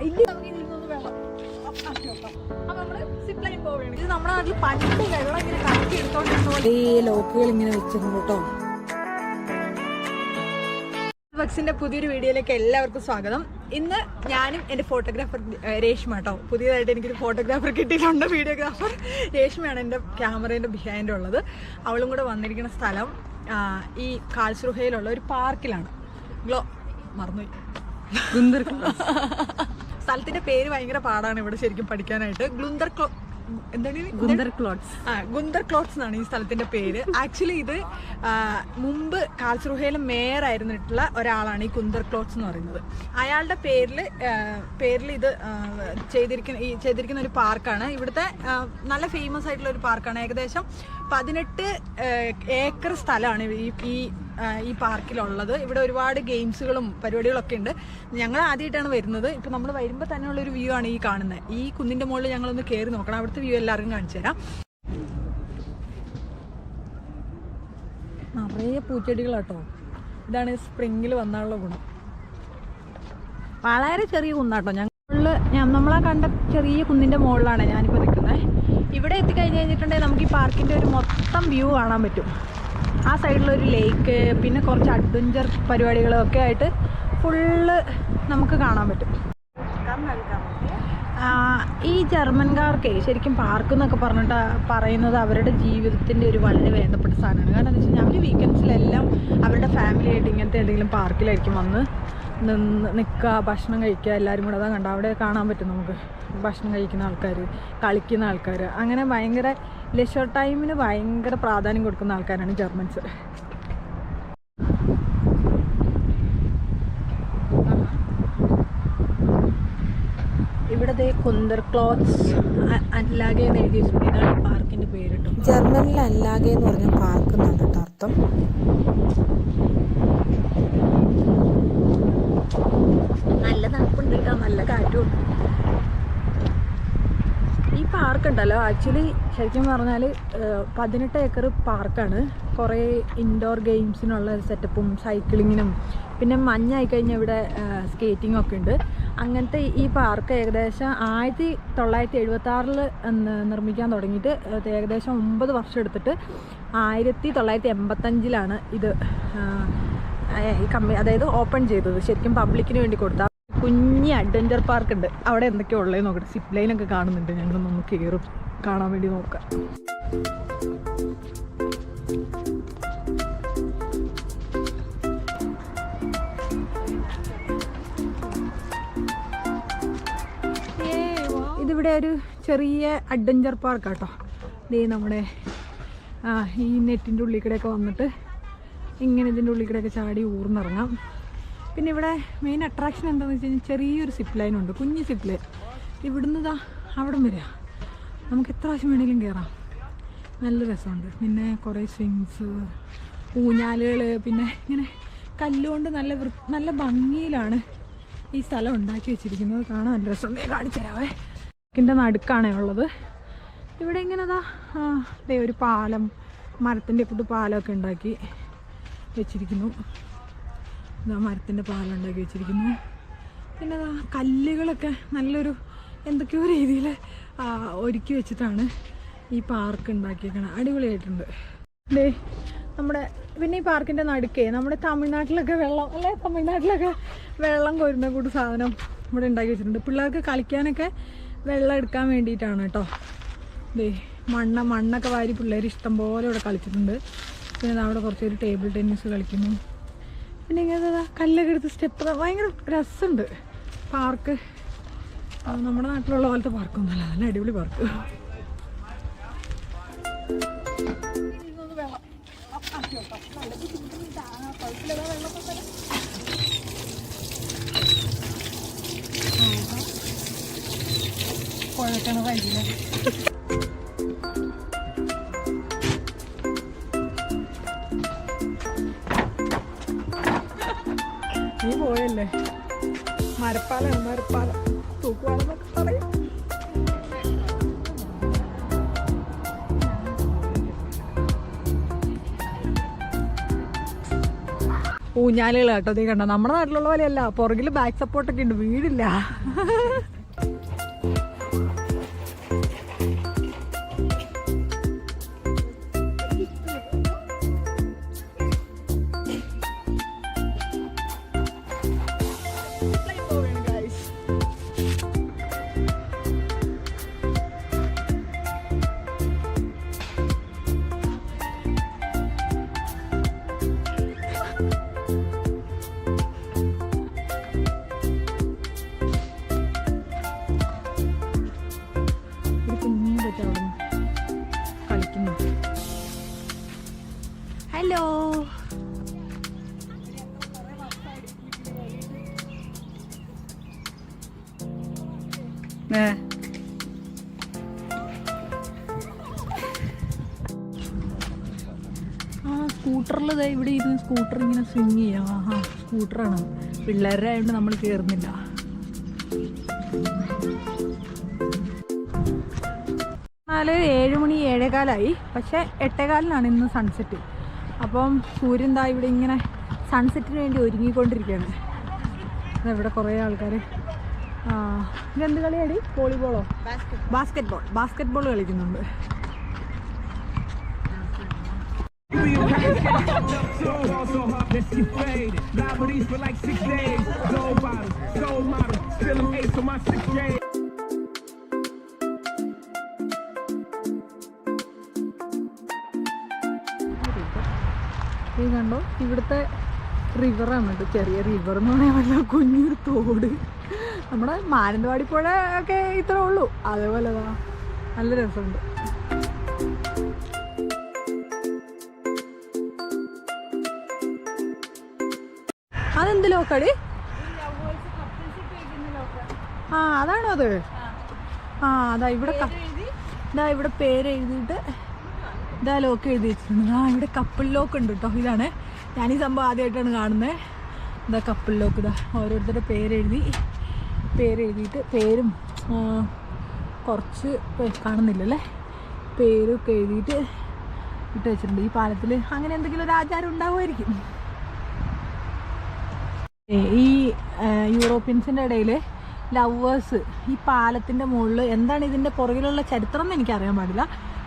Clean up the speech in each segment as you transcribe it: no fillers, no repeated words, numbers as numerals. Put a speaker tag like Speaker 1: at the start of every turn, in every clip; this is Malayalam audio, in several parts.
Speaker 1: ഇത് നമ്മുടെ നാട്ടിൽ പണ്ട് വെള്ളം ഇങ്ങനെ കറക്കി എടുത്തോണ്ടിരുന്ന ലോക്കുകൾ ഇങ്ങനെ വെച്ചിരുന്നു കേട്ടോ. ബക്സിന്റെ പുതിയൊരു വീഡിയോയിലേക്ക് എല്ലാവർക്കും സ്വാഗതം. ഇന്ന് ഞാനും എൻ്റെ ഫോട്ടോഗ്രാഫർ രേഷ്മ കേട്ടോ. പുതിയതായിട്ട് എനിക്കൊരു ഫോട്ടോഗ്രാഫർ കിട്ടിയിട്ടുണ്ട്. വീഡിയോഗ്രാഫർ രേഷ്മയാണ് എൻ്റെ ക്യാമറേൻ്റെ ബിഹൈൻഡ് ഉള്ളത്. അവളും കൂടെ വന്നിരിക്കുന്ന സ്ഥലം ഈ കാൽസ്രുഹയിലുള്ള ഒരു പാർക്കിലാണ്. മറന്നുപോയി, സ്ഥലത്തിന്റെ പേര് ഭയങ്കര പാടാണ് ഇവിടെ ശരിക്കും പഠിക്കാനായിട്ട്. ഗുന്ദർ ക്ലോട്ട്സ് എന്നാണ് ഈ സ്ഥലത്തിന്റെ പേര്. ആക്ച്വലി ഇത് മുമ്പ് കാൽസ്രുഹയിലെ മേയർ ആയിരുന്നിട്ടുള്ള ഒരാളാണ് ഈ ഗുന്ദർ ക്ലോട്ട്സ് എന്ന് പറയുന്നത്. അയാളുടെ പേരിൽ ഇത് ചെയ്തിരിക്കുന്ന ഒരു പാർക്കാണ്. ഇവിടുത്തെ നല്ല ഫേമസ് ആയിട്ടുള്ള ഒരു പാർക്കാണ്. ഏകദേശം 18 ഏക്കർ സ്ഥലമാണ് ഈ പാർക്കിലുള്ളത്. ഇവിടെ ഒരുപാട് ഗെയിംസുകളും പരിപാടികളൊക്കെ ഉണ്ട്. ഞങ്ങൾ ആദ്യമായിട്ടാണ് വരുന്നത്. ഇപ്പം നമ്മൾ വരുമ്പോൾ തന്നെയുള്ളൊരു വ്യൂ ആണ് ഈ കാണുന്നത്. ഈ കുന്നിൻ്റെ മുകളിൽ ഞങ്ങളൊന്ന് കയറി നോക്കണം. അവിടുത്തെ വ്യൂ എല്ലാവർക്കും കാണിച്ചു തരാം. നിറയെ പൂച്ചെടികളാട്ടോ. ഇതാണ് സ്പ്രിങ്ങിൽ വന്നാലുള്ള ഗുണം. വളരെ ചെറിയ കുന്നാട്ടോ. നമ്മളാ കണ്ട ചെറിയ കുന്നിൻ്റെ മുകളിലാണ് ഞാനിപ്പോൾ നിൽക്കുന്നത്. ഇവിടെ എത്തിക്കഴിഞ്ഞ് കഴിഞ്ഞിട്ടുണ്ടെങ്കിൽ നമുക്ക് ഈ പാർക്കിൻ്റെ ഒരു മൊത്തം വ്യൂ കാണാൻ പറ്റും. ആ സൈഡിലൊരു ലേക്ക്, പിന്നെ കുറച്ച് അഡ്വഞ്ചർ പരിപാടികളൊക്കെ ആയിട്ട് ഫുള്ള് നമുക്ക് കാണാൻ പറ്റും. ഈ ജർമ്മൻകാർക്ക് ശരിക്കും പാർക്ക് എന്നൊക്കെ പറഞ്ഞിട്ട് പറയുന്നത് അവരുടെ ജീവിതത്തിൻ്റെ ഒരു വളരെ വേണ്ടപ്പെട്ട സാധനമാണ്. കാരണം എന്താ വെച്ച് കഴിഞ്ഞാൽ അവർ വീക്കെൻഡ്സിലെല്ലാം അവരുടെ ഫാമിലി ആയിട്ട് ഇങ്ങനത്തെ എന്തെങ്കിലും പാർക്കിലായിരിക്കും വന്ന് നിൽക്കുക, ഭക്ഷണം കഴിക്കുക. എല്ലാവരും കൂടെ അതാ കണ്ട അവിടെ കാണാൻ പറ്റും നമുക്ക്. ഭക്ഷണം കഴിക്കുന്ന ആൾക്കാർ, കളിക്കുന്ന ആൾക്കാർ, അങ്ങനെ ഭയങ്കര ലെഷർ ടൈമിന് ഭയങ്കര പ്രാധാന്യം കൊടുക്കുന്ന ആൾക്കാരാണ് ജർമ്മൻസ്. ഇവിടത്തെ ഗുന്ദർ ക്ലോട്ട്സ് അൻലാഗെ എന്ന് എഴുതി വെച്ചിട്ടുണ്ട്. ഇതാണ് പാർക്കിന്റെ പേര് കേട്ടോ. ജർമ്മനിൽ അൻലാഗെ എന്ന് പറഞ്ഞ പാർക്ക് എന്നാണ് കേട്ടോ അർത്ഥം. നല്ല തണുപ്പുണ്ട് കേട്ടോ, നല്ല കാറ്റും. ഈ പാർക്ക് ഉണ്ടല്ലോ ആക്ച്വലി ശരിക്കും പറഞ്ഞാൽ 18 ഏക്കർ പാർക്കാണ്. കുറേ ഇൻഡോർ ഗെയിംസിനുള്ള സെറ്റപ്പും സൈക്ലിങ്ങിനും പിന്നെ മഞ്ഞായി കഴിഞ്ഞാൽ ഇവിടെ സ്കേറ്റിംഗ് ഒക്കെ ഉണ്ട്. അങ്ങനത്തെ ഈ പാർക്ക് ഏകദേശം 1976 നിർമ്മിക്കാൻ തുടങ്ങിയിട്ട് ഏകദേശം 9 വർഷം എടുത്തിട്ട് 1985 ഇത് അതായത് ഓപ്പൺ ചെയ്തത്. ശരിക്കും പബ്ലിക്കിന് വേണ്ടി കൊടുത്ത കുഞ്ഞി അഡ്വഞ്ചർ പാർക്ക് ഉണ്ട്. അവിടെ എന്തൊക്കെയാണ് ഉള്ളത് നോക്കട്ടെ. സിപ്പ് ലൈനൊക്കെ കാണുന്നുണ്ട്. ഞങ്ങളൊന്ന് കയറും കാണാൻ വേണ്ടി നോക്കാം. ഇതിവിടെ ഒരു ചെറിയ അഡ്വഞ്ചർ പാർക്കാട്ടോ. ഇതേ നമ്മുടെ ഈ നെറ്റിൻ്റെ ഉള്ളിൽ കൂടെയൊക്കെ വന്നിട്ട് ഇങ്ങനെ ഇതിൻ്റെ ഉള്ളിൽ കൂടെയൊക്കെ ചാടി ഊർന്നിറങ്ങാം. പിന്നെ ഇവിടെ മെയിൻ അട്രാക്ഷൻ എന്താണെന്ന് വെച്ച് കഴിഞ്ഞാൽ ചെറിയൊരു സിപ്പ് ലൈനുണ്ട്, കുഞ്ഞ് സിപ്പ് ലൈൻ. ഇവിടുന്ന് അവിടം വരിക നമുക്ക് എത്ര പ്രാവശ്യം വേണമെങ്കിലും കയറാം. നല്ല രസമുണ്ട്. പിന്നെ കുറേ സ്വിങ്സ്, ഊഞ്ഞാലുകൾ, പിന്നെ ഇങ്ങനെ കല്ലുകൊണ്ട് നല്ല ഭംഗിയിലാണ് ഈ സ്ഥലം ഉണ്ടാക്കി വെച്ചിരിക്കുന്നത്. കാണാൻ നല്ല രസമുണ്ട്. കാണിച്ചു തരാവേ. ഇതിൻ്റെ നടുക്കാണേ ഉള്ളത്. ഇവിടെ ഇങ്ങനെ ദേ ഒരു പാലം, മരത്തിൻ്റെ കൂട്ട് പാലമൊക്കെ ഉണ്ടാക്കി വെച്ചിരിക്കുന്നു. മരത്തിൻ്റെ പാലുണ്ടാക്കി വെച്ചിരിക്കുന്നു. പിന്നെ കല്ലുകളൊക്കെ നല്ലൊരു എന്തൊക്കെയോ രീതിയിൽ ഒരുക്കി വെച്ചിട്ടാണ് ഈ പാർക്ക് ഉണ്ടാക്കിയേക്കണം. അടിപൊളിയായിട്ടുണ്ട്. ദേ നമ്മുടെ പിന്നെ ഈ പാർക്കിൻ്റെ നടുക്കേ നമ്മുടെ തമിഴ്നാട്ടിലൊക്കെ വെള്ളം കോരുന്ന കൂട്ട് സാധനം ഇവിടെ ഉണ്ടാക്കി വെച്ചിട്ടുണ്ട്. പിള്ളേർക്ക് കളിക്കാനൊക്കെ വെള്ളം എടുക്കാൻ വേണ്ടിയിട്ടാണ് കേട്ടോ. ദേ മണ്ണൊക്കെ വാരി പിള്ളേർ ഇഷ്ടം പോലെ ഇവിടെ കളിച്ചിട്ടുണ്ട്. പിന്നെ അവിടെ കുറച്ചൊരു ടേബിൾ ടെന്നീസ് കളിക്കുന്നു. പിന്നെ ഇങ്ങനെ കല്ലൊക്കെ എടുത്ത് സ്റ്റെപ്പ്, ഭയങ്കര രസമുണ്ട് പാർക്ക്. നമ്മുടെ നാട്ടിലുള്ള പോലത്തെ പാർക്കൊന്നുമല്ല, നല്ല അടിപൊളി പാർക്ക്. കുഴക്കണ വൈകില്ല. നീ പോയല്ലേ. മരപ്പാലം തൂക്കുവാണെന്നൊക്കെ പറയും. ഊഞ്ഞാലുകൾ കേട്ടോ. അതേ കണ്ടോ, നമ്മുടെ നാട്ടിലുള്ള പോലെയല്ല, പുറകിൽ ബാക്ക് സപ്പോർട്ടൊക്കെ ഉണ്ട്, വീടില്ല. ഹലോ, സ്കൂട്ടറിൽ ഇവിടെ ഇരുന്ന് സ്കൂട്ടർ ഇങ്ങനെ സ്വിങ് ചെയ്യാം. സ്കൂട്ടറാണ്, പിള്ളേരുടെ ആയതുകൊണ്ട് നമ്മൾ കയറുന്നില്ല. എന്നാല് 7 മണി 7:15, പക്ഷെ 8:15 ഇന്ന് സൺസെറ്റ്. അപ്പം സൂര്യൻ ദാ ഇവിടെ ഇങ്ങനെ സൺസെറ്റിന് വേണ്ടി ഒരുങ്ങിക്കൊണ്ടിരിക്കുകയാണ്. ഇവിടെ കുറേ ആൾക്കാർ ഇതെന്ത് കളിയാടി? വോളിബോളോ? ബാസ്കറ്റ് ബോൾ കളിക്കുന്നുണ്ട്. ഈ കണ്ടോ, ഇവിടുത്തെ റിവറാണ് കേട്ടോ, ചെറിയ റിവർ എന്ന് പറയാൻ പറ്റില്ല, കുഞ്ഞൊരു തോട്. നമ്മുടെ മാനന്തവാടി പുഴ ഒക്കെ ഇത്രേ ഉള്ളൂ, അതേപോലെ നല്ല രസമുണ്ട്. അതെന്ത് ലോക്കടി? അതാണോ അത്? ഇവിടെ പേര് എഴുതിയിട്ട് ലോക്ക് എഴുതി വെച്ചിട്ടുണ്ട്. ഇവിടെ കപ്പിൾ ലോക്ക് ഉണ്ട് കേട്ടോ. ഇതാണ് ഞാൻ ഈ സംഭവം ആദ്യമായിട്ടാണ് കാണുന്നത്. Couple lock. ഓരോരുത്തരുടെ പേരെഴുതിയിട്ട് പേരും കുറച്ച് കാണുന്നില്ലല്ലേ, പേരൊക്കെ എഴുതിയിട്ട് ഇട്ട് വെച്ചിട്ടുണ്ട്. ഈ പാലത്തിൽ അങ്ങനെ എന്തെങ്കിലും ഒരു ആചാരം ഉണ്ടാവുമായിരിക്കും. ഈ യൂറോപ്യൻസിൻ്റെ ഇടയിൽ ലവേഴ്സ് ഈ പാലത്തിൻ്റെ മുകളിൽ, എന്താണ് ഇതിൻ്റെ പുറകിലുള്ള ചരിത്രം എന്ന് എനിക്കറിയാൻ പാടില്ല,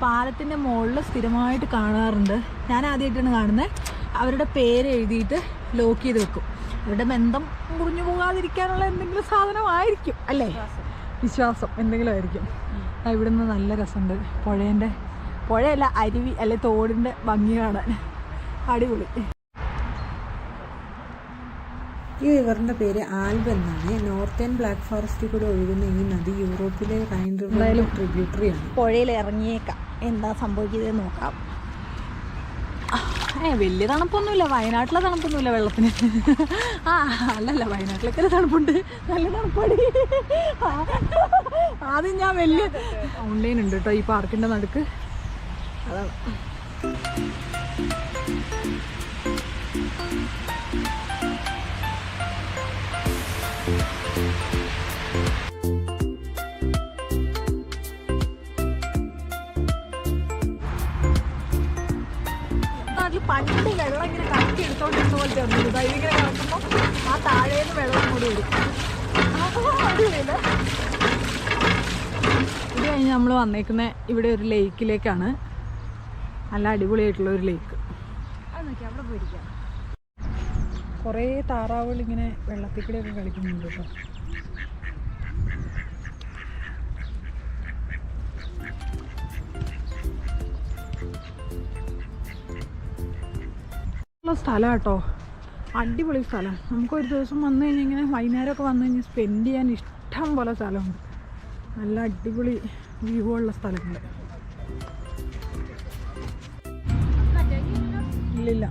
Speaker 1: പാലത്തിൻ്റെ മുകളിൽ സ്ഥിരമായിട്ട് കാണാറുണ്ട്. ഞാൻ ആദ്യമായിട്ടാണ് കാണുന്നത്. അവരുടെ പേര് എഴുതിയിട്ട് ലോക്ക് ചെയ്ത് വെക്കും. അവരുടെ ബന്ധം മുറിഞ്ഞു പോകാതിരിക്കാനുള്ള എന്തെങ്കിലും സാധനമായിരിക്കും അല്ലേ, വിശ്വാസം എന്തെങ്കിലും ആയിരിക്കും. ഇവിടെ നിന്ന് നല്ല രസമുണ്ട്. പുഴയല്ല, അരുവി അല്ലെ തോടിൻ്റെ ഭംഗി കാണാൻ അടിപൊളി.
Speaker 2: ഈ റിവറിൻ്റെ പേര് ആൽബ് എന്നാണ്. നോർത്തേൺ ബ്ലാക്ക് ഫോറസ്റ്റിൽ കൂടെ ഒഴുകുന്ന ഈ നദി യൂറോപ്പിലെ റൈൻ റിവറിലെ ട്രിബ്യൂട്ടറിയാണ്.
Speaker 1: പുഴയിൽ ഇറങ്ങിയേക്കാം, എന്താ സംഭവിക്കുന്നത് നോക്കാം. വലിയ തണുപ്പൊന്നുമില്ല, വയനാട്ടിലെ തണുപ്പൊന്നുമില്ല വെള്ളത്തിന്. അല്ലല്ല, വയനാട്ടിലൊക്കെ തണുപ്പുണ്ട്, നല്ല തണുപ്പാടി. ആദ്യം ഞാൻ വലിയ ഓൺലൈൻ ഉണ്ട് കേട്ടോ ഈ പാർക്കിൻ്റെ നടുക്ക്. അതാണ് പണ്ട് വെള്ളം ഇങ്ങനെ കറക്കി എടുത്തോണ്ടിരുന്ന പോലെ ചേർന്നത്. ഇതിങ്ങനെ കിടക്കുമ്പോൾ ആ താഴേന്ന് വെള്ളം കൂടി വരും. ഇത് കഴിഞ്ഞ് നമ്മൾ വന്നേക്കുന്ന ഇവിടെ ഒരു ലേക്കിലേക്കാണ്. നല്ല അടിപൊളിയായിട്ടുള്ള ഒരു ലേക്ക്. അത് നോക്കി അവിടെ പോയിരിക്കാം. കുറേ താറാവുകൾ ഇങ്ങനെ വെള്ളത്തിൽ കൂടെയൊക്കെ കളിക്കുന്നുണ്ട് കേട്ടോ. സ്ഥലം കേട്ടോ, അടിപൊളി സ്ഥലം. നമുക്കൊരു ദിവസം വന്നു കഴിഞ്ഞാൽ ഇങ്ങനെ വൈകുന്നേരമൊക്കെ വന്നു കഴിഞ്ഞാൽ സ്പെൻഡ് ചെയ്യാൻ ഇഷ്ടം പോലെ സ്ഥലമുണ്ട്. നല്ല അടിപൊളി വ്യൂ ഉള്ള സ്ഥലമുണ്ട്. ഇല്ലില്ല,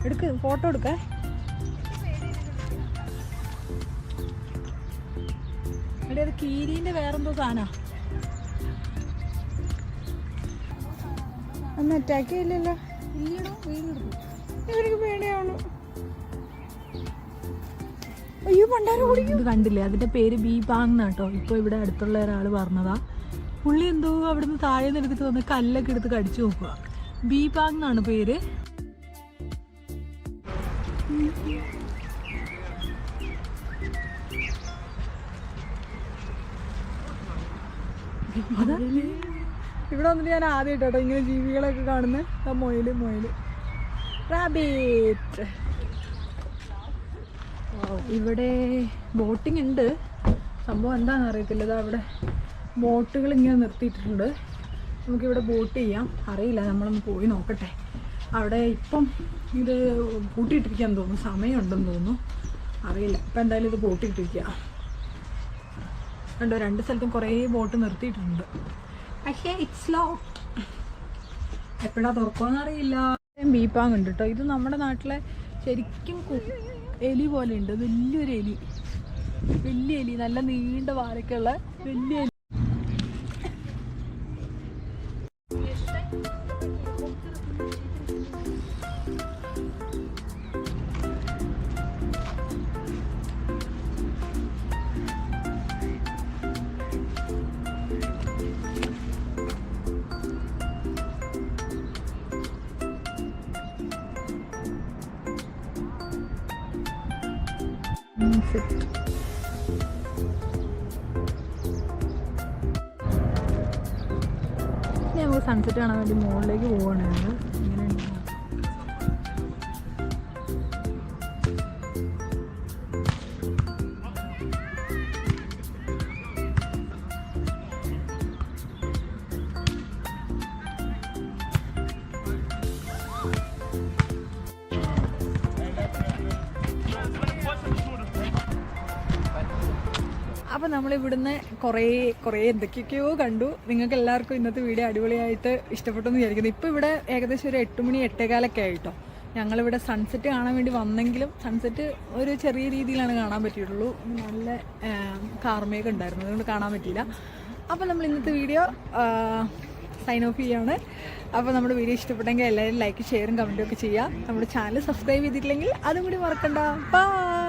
Speaker 1: എടുക്ക്, ഫോട്ടോ എടുക്കേ. എടേ, അത് കീരീൻ്റെ വേറെന്തോ സാധന. ഒന്ന് അറ്റാക്ക് ചെയ്യില്ലല്ലോ. ഇല്ലടോ, വീടെടുത്തു. ഇവർക്ക് പേടിയാവുന്നു. അയ്യോ, പണ്ടാരം ഓടിക്കും. ഇത് കണ്ടില്ലേ, അതിൻ്റെ പേര് ബീപാങ് കേട്ടോ. ഇപ്പോൾ ഇവിടെ അടുത്തുള്ള ഒരാൾ പറഞ്ഞതാ. പുള്ളി എന്തോ അവിടുന്ന് താഴെ നിന്ന് എടുത്തിട്ട് വന്ന് കല്ലൊക്കെ എടുത്ത് കടിച്ചു നോക്കുക. ബീപാങ് എന്നാണ് പേര്. ഇവിടെ വന്നിട്ട് ഞാൻ ആദ്യമായിട്ട് കേട്ടോ ഇങ്ങനെ ജീവികളൊക്കെ കാണുന്നത്. മൊയില് റാബിറ്റ്. ഇവിടെ ബോട്ടിംഗ് ഉണ്ട്. സംഭവം എന്താണെന്ന് അറിയത്തില്ല. ഇതാ അവിടെ ബോട്ടുകൾ ഇങ്ങനെ നിർത്തിയിട്ടുണ്ട്. നമുക്കിവിടെ ബോട്ട് ചെയ്യാം. അറിയില്ല, നമ്മളൊന്ന് പോയി നോക്കട്ടെ. അവിടെ ഇപ്പം ഇത് പൂട്ടിയിട്ടിരിക്കാന്ന് തോന്നുന്നു, സമയമുണ്ടെന്ന് തോന്നുന്നു, അറിയില്ല. ഇപ്പം എന്തായാലും ഇത് പൂട്ടിയിട്ടിരിക്കുക. കണ്ടോ, 2 സ്ഥലത്തും കുറേ ബോട്ട് നിർത്തിയിട്ടുണ്ട്. പക്ഷേ ഇറ്റ്സ് ലോക്ക്. എപ്പോഴാ തുറക്കുമെന്ന് അറിയില്ല. ബീപ്പാങ് ഉണ്ട് കേട്ടോ. ഇത് നമ്മുടെ നാട്ടിലെ ശരിക്കും എലി പോലെ ഉണ്ട്. വലിയൊരു എലി, വലിയ എലി, നല്ല നീണ്ട വാലൊക്കെയുള്ള വലിയ എലി. നമുക്ക് സൺസെറ്റ് കാണാൻ വേണ്ടി മുകളിലേക്ക് പോവാണ്. ഇങ്ങനെ അപ്പോൾ നമ്മളിവിടുന്ന് കുറേ എന്തൊക്കെയൊക്കെയോ കണ്ടു. നിങ്ങൾക്ക് എല്ലാവർക്കും ഇന്നത്തെ വീഡിയോ അടിപൊളിയായിട്ട് ഇഷ്ടപ്പെട്ടെന്ന് വിചാരിക്കുന്നു. ഇപ്പോൾ ഇവിടെ ഏകദേശം ഒരു 8 മണി 8:15 ആയിട്ടോ. ഞങ്ങളിവിടെ സൺസെറ്റ് കാണാൻ വേണ്ടി വന്നെങ്കിലും സൺസെറ്റ് ഒരു ചെറിയ രീതിയിലാണ് കാണാൻ പറ്റിയിട്ടുള്ളൂ. നല്ല കാർമേഘം ഉണ്ടായിരുന്നു, അതുകൊണ്ട് കാണാൻ പറ്റിയില്ല. അപ്പോൾ നമ്മൾ ഇന്നത്തെ വീഡിയോ സൈൻ ഓഫ് ചെയ്യാണ്. അപ്പോൾ നമ്മുടെ വീഡിയോ ഇഷ്ടപ്പെട്ടെങ്കിൽ എല്ലാവരും ലൈക്ക് ഷെയറും കമൻറ്റും ഒക്കെ ചെയ്യുക. നമ്മുടെ ചാനൽ സബ്സ്ക്രൈബ് ചെയ്തിട്ടില്ലെങ്കിൽ അതും കൂടി മറക്കണ്ട. ബൈ.